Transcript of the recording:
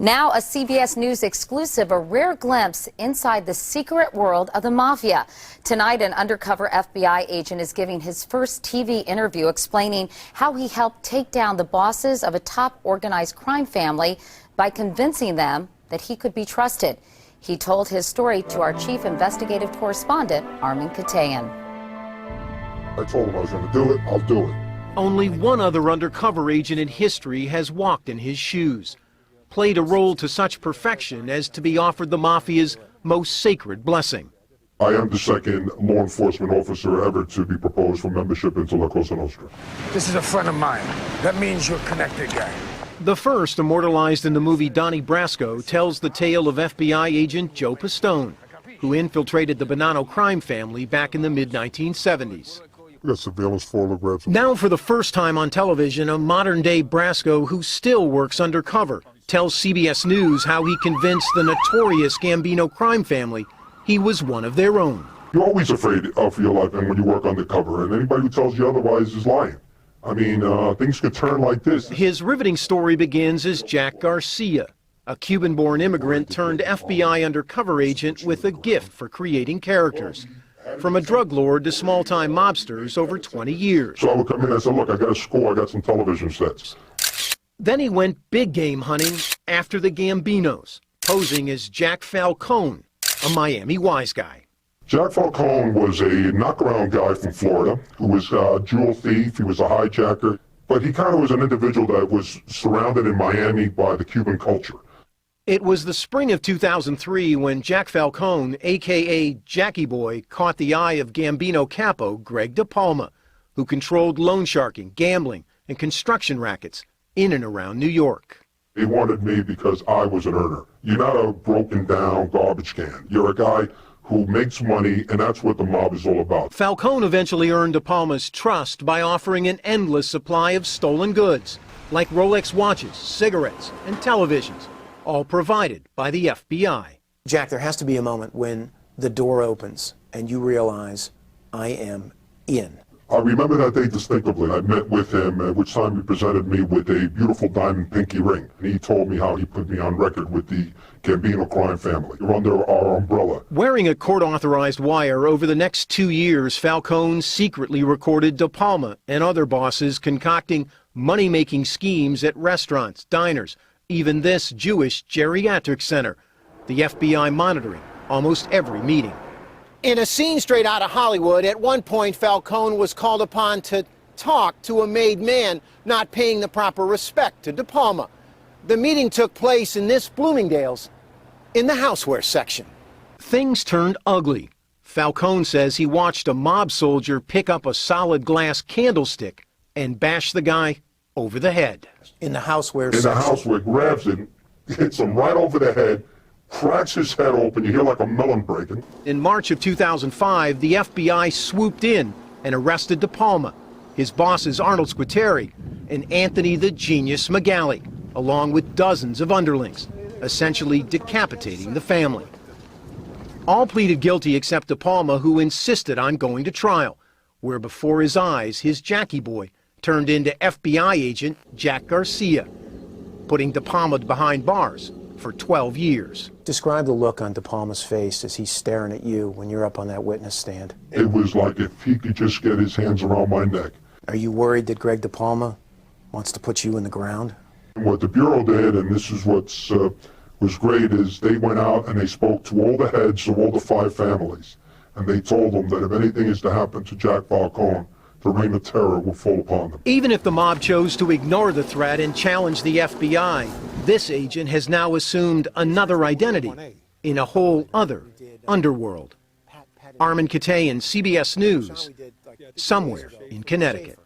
Now a CBS News exclusive, a rare glimpse inside the secret world of the mafia. Tonight, an undercover FBI agent is giving his first TV interview explaining how he helped take down the bosses of a top organized crime family by convincing them that he could be trusted. He told his story to our chief investigative correspondent, Armin Katayan. I told him I was going to do it, I'll do it. Only one other undercover agent in history has walked in his shoes, played a role to such perfection as to be offered the mafia's most sacred blessing. I am the second law enforcement officer ever to be proposed for membership into La Cosa Nostra. This is a friend of mine. That means you're a connected guy. The first, immortalized in the movie Donnie Brasco, tells the tale of FBI agent Joe Pistone, who infiltrated the Bonanno crime family back in the mid-1970s. We got surveillance photographs. Now, for the first time on television, a modern-day Brasco who still works undercover tells CBS News how he convinced the notorious Gambino crime family he was one of their own. You're always afraid for your life and when you work undercover, and anybody who tells you otherwise is lying. I mean, things could turn like this. His riveting story begins as Jack Garcia, a Cuban-born immigrant turned FBI undercover agent with a gift for creating characters. From a drug lord to small-time mobsters over 20 years. So I would come in and say, look, I got a score, I got some television sets. Then he went big game hunting after the Gambinos, posing as Jack Falcone, a Miami wise guy. Jack Falcone was a knockaround guy from Florida who was a jewel thief, he was a hijacker, but he kind of was an individual that was surrounded in Miami by the Cuban culture. It was the spring of 2003 when Jack Falcone, a.k.a. Jackie Boy, caught the eye of Gambino capo Greg DePalma, who controlled loan sharking, gambling, and construction rackets in and around New York. They wanted me because I was an earner. You're not a broken down garbage can. You're a guy who makes money, and that's what the mob is all about. Falcone eventually earned De Palma's trust by offering an endless supply of stolen goods, like Rolex watches, cigarettes, and televisions, all provided by the FBI. Jack, there has to be a moment when the door opens and you realize, I am in. I remember that day distinctively. I met with him, at which time he presented me with a beautiful diamond pinky ring. And he told me how he put me on record with the Gambino crime family. You're under our umbrella. Wearing a court-authorized wire, over the next 2 years, Falcone secretly recorded De Palma and other bosses concocting money-making schemes at restaurants, diners, even this Jewish geriatric center, the FBI monitoring almost every meeting. In a scene straight out of Hollywood, at one point Falcone was called upon to talk to a made man not paying the proper respect to De Palma. The meeting took place in this Bloomingdale's in the houseware section. Things turned ugly. Falcone says he watched a mob soldier pick up a solid glass candlestick and bash the guy over the head. In the houseware section. In the houseware, grabs him, hits him right over the head, cracks his head open, you hear like a melon breaking. In March of 2005, the FBI swooped in and arrested De Palma, his bosses Arnold Squitieri and Anthony the Genius McGalley, along with dozens of underlings, essentially decapitating the family. All pleaded guilty except De Palma, who insisted on going to trial, where before his eyes, his Jackie Boy turned into FBI agent Jack Garcia, putting De Palma behind bars for 12 years. Describe the look on De Palma's face as he's staring at you when you're up on that witness stand. It was like if he could just get his hands around my neck. Are you worried that Greg De Palma wants to put you in the ground? What the Bureau did, and this is what's was great, is they went out and they spoke to all the heads of all the 5 families, and they told them that if anything is to happen to Jack Falcone, the reign of terror will fall upon them. Even if the mob chose to ignore the threat and challenge the FBI, this agent has now assumed another identity in a whole other underworld. Armin Katayan, CBS News, somewhere in Connecticut.